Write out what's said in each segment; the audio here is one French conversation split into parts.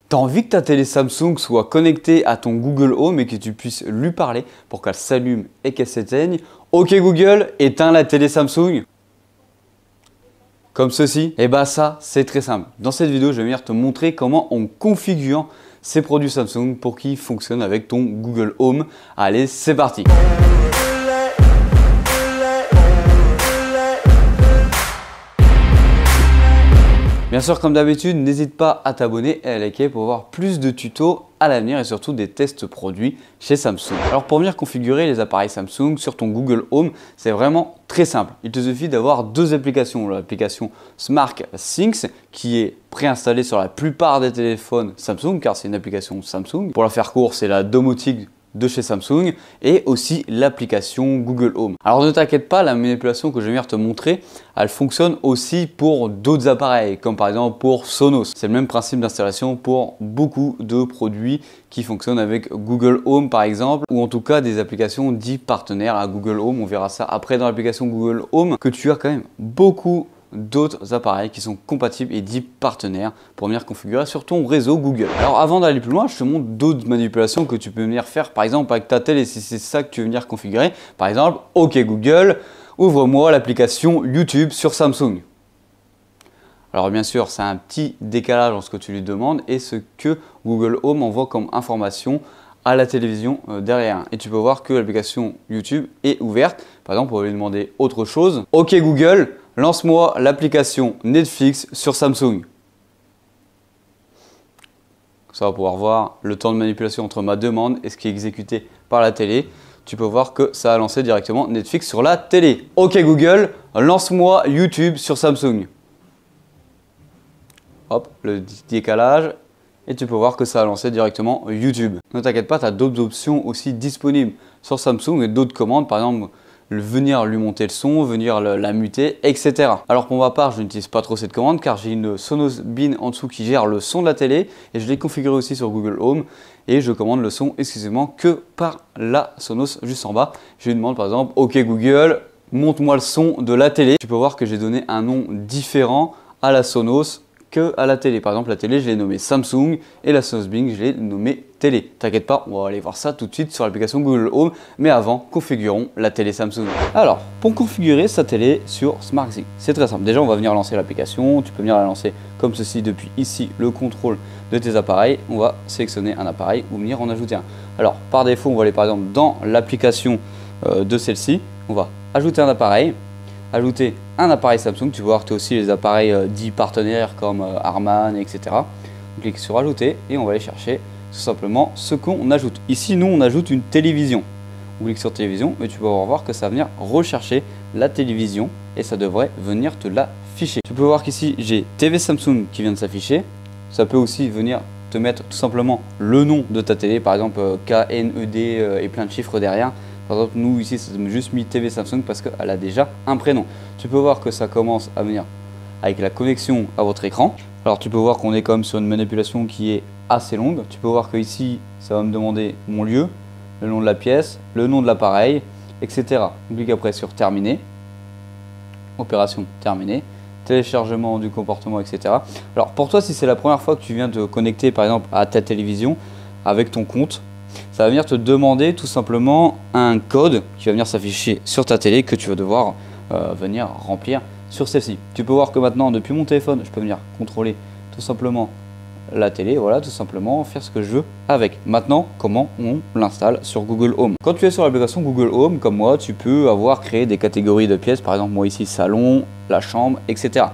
T'as envie que ta télé Samsung soit connectée à ton Google Home et que tu puisses lui parler pour qu'elle s'allume et qu'elle s'éteigne. Ok Google, éteins la télé Samsung. Comme ceci. Et bah ça, c'est très simple. Dans cette vidéo, je vais venir te montrer comment on configure ces produits Samsung pour qu'ils fonctionnent avec ton Google Home. Allez, c'est parti. Bien sûr, comme d'habitude, n'hésite pas à t'abonner et à liker pour voir plus de tutos à l'avenir et surtout des tests produits chez Samsung. Alors pour venir configurer les appareils Samsung sur ton Google Home, c'est vraiment très simple. Il te suffit d'avoir deux applications. L'application SmartThings qui est préinstallée sur la plupart des téléphones Samsung car c'est une application Samsung. Pour la faire court, c'est la domotique de chez Samsung et aussi l'application Google Home. Alors ne t'inquiète pas, la manipulation que je vais venir te montrer, elle fonctionne aussi pour d'autres appareils comme par exemple pour Sonos. C'est le même principe d'installation pour beaucoup de produits qui fonctionnent avec Google Home par exemple ou en tout cas des applications dites partenaires à Google Home. On verra ça après dans l'application Google Home que tu as quand même beaucoup d'autres appareils qui sont compatibles et dits partenaires pour venir configurer sur ton réseau Google. Alors avant d'aller plus loin, je te montre d'autres manipulations que tu peux venir faire par exemple avec ta télé si c'est ça que tu veux venir configurer. Par exemple, ok Google, ouvre-moi l'application YouTube sur Samsung. Alors bien sûr, c'est un petit décalage entre ce que tu lui demandes et ce que Google Home envoie comme information à la télévision derrière. Et tu peux voir que l'application YouTube est ouverte. Par exemple, on va lui demander autre chose. Ok Google, lance-moi l'application Netflix sur Samsung. Ça va pouvoir voir le temps de manipulation entre ma demande et ce qui est exécuté par la télé. Tu peux voir que ça a lancé directement Netflix sur la télé. Ok Google, lance-moi YouTube sur Samsung. Hop, le décalage. Et tu peux voir que ça a lancé directement YouTube. Ne t'inquiète pas, tu as d'autres options aussi disponibles sur Samsung et d'autres commandes. Par exemple, venir lui monter le son, venir la muter, etc. Alors pour ma part, je n'utilise pas trop cette commande car j'ai une Sonos Beam en dessous qui gère le son de la télé et je l'ai configuré aussi sur Google Home et je commande le son exclusivement que par la Sonos juste en bas. Je lui demande par exemple, ok Google, monte-moi le son de la télé. Tu peux voir que j'ai donné un nom différent à la Sonos que à la télé. Par exemple, la télé, je l'ai nommée Samsung et la Sonos Beam, je l'ai nommée télé. T'inquiète pas, on va aller voir ça tout de suite sur l'application Google Home. Mais avant, configurons la télé Samsung. Alors, pour configurer sa télé sur SmartThings, c'est très simple. Déjà, on va venir lancer l'application. Tu peux venir la lancer comme ceci depuis ici, le contrôle de tes appareils. On va sélectionner un appareil ou venir en ajouter un. Alors, par défaut, on va aller par exemple dans l'application de celle-ci. On va ajouter un appareil. Ajouter un appareil Samsung, tu vas voir que tu as aussi les appareils dits partenaires comme Harman, etc. On clique sur ajouter et on va aller chercher tout simplement ce qu'on ajoute. Ici, nous, on ajoute une télévision. On clique sur télévision et tu vas voir que ça va venir rechercher la télévision et ça devrait venir te l'afficher. Tu peux voir qu'ici, j'ai TV Samsung qui vient de s'afficher. Ça peut aussi venir te mettre tout simplement le nom de ta télé, par exemple KNED et plein de chiffres derrière. Par exemple, nous ici, ça m'a juste mis TV Samsung parce qu'elle a déjà un prénom. Tu peux voir que ça commence à venir avec la connexion à votre écran. Alors, tu peux voir qu'on est quand même sur une manipulation qui est assez longue. Tu peux voir que ici, ça va me demander mon lieu, le nom de la pièce, le nom de l'appareil, etc. On clique après sur terminer. Opération terminée. Téléchargement du comportement, etc. Alors, pour toi, si c'est la première fois que tu viens te connecter, par exemple, à ta télévision avec ton compte, ça va venir te demander tout simplement un code qui va venir s'afficher sur ta télé que tu vas devoir venir remplir sur celle-ci. Tu peux voir que maintenant, depuis mon téléphone, je peux venir contrôler tout simplement la télé, voilà, tout simplement faire ce que je veux avec. Maintenant, comment on l'installe sur Google Home? Quand tu es sur l'application Google Home, comme moi, tu peux avoir créé des catégories de pièces, par exemple moi ici salon, la chambre, etc.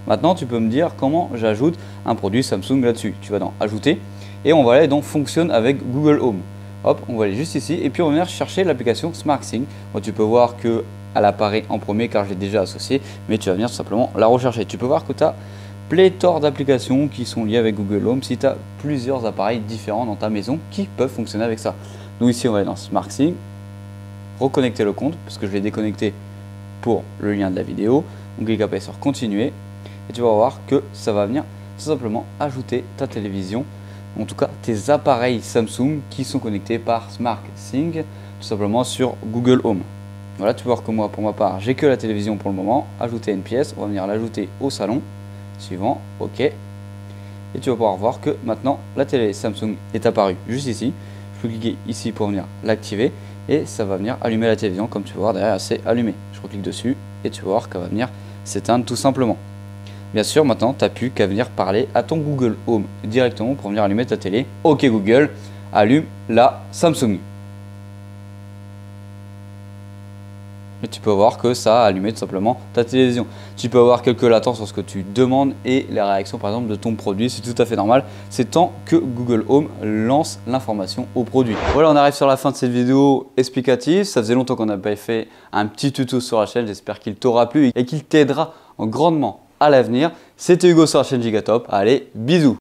Maintenant, tu peux me dire comment j'ajoute un produit Samsung là-dessus. Tu vas dans ajouter et on va aller dans fonctionne avec Google Home. Hop, on va aller juste ici et puis on va venir chercher l'application SmartThings. Bon, tu peux voir qu'elle apparaît en premier car je l'ai déjà associée, mais tu vas venir tout simplement la rechercher. Tu peux voir que tu as pléthore d'applications qui sont liées avec Google Home si tu as plusieurs appareils différents dans ta maison qui peuvent fonctionner avec ça. Nous ici on va aller dans SmartThings, reconnecter le compte parce que je l'ai déconnecté pour le lien de la vidéo. On clique après sur continuer et tu vas voir que ça va venir tout simplement ajouter ta télévision, en tout cas tes appareils Samsung qui sont connectés par SmartThings tout simplement sur Google Home. Voilà, tu peux voir que moi pour ma part j'ai que la télévision pour le moment. Ajouter une pièce, on va venir l'ajouter au salon. Suivant, ok. et tu vas pouvoir voir que maintenant la télé Samsung est apparue juste ici. Je peux cliquer ici pour venir l'activer et ça va venir allumer la télévision. Comme tu vas voir derrière, c'est allumé. Je reclique dessus et tu vas voir qu'elle va venir s'éteindre tout simplement. Bien sûr, maintenant, tu n'as plus qu'à venir parler à ton Google Home directement pour venir allumer ta télé. Ok Google, allume la Samsung. Et tu peux voir que ça a allumé tout simplement ta télévision. Tu peux avoir quelques latences sur ce que tu demandes et les réactions par exemple de ton produit, c'est tout à fait normal. C'est tant que Google Home lance l'information au produit. Voilà, on arrive sur la fin de cette vidéo explicative. Ça faisait longtemps qu'on n'a pas fait un petit tuto sur la chaîne. J'espère qu'il t'aura plu et qu'il t'aidera grandement à l'avenir. C'était Hugo sur la chaîne Gigatop. Allez, bisous!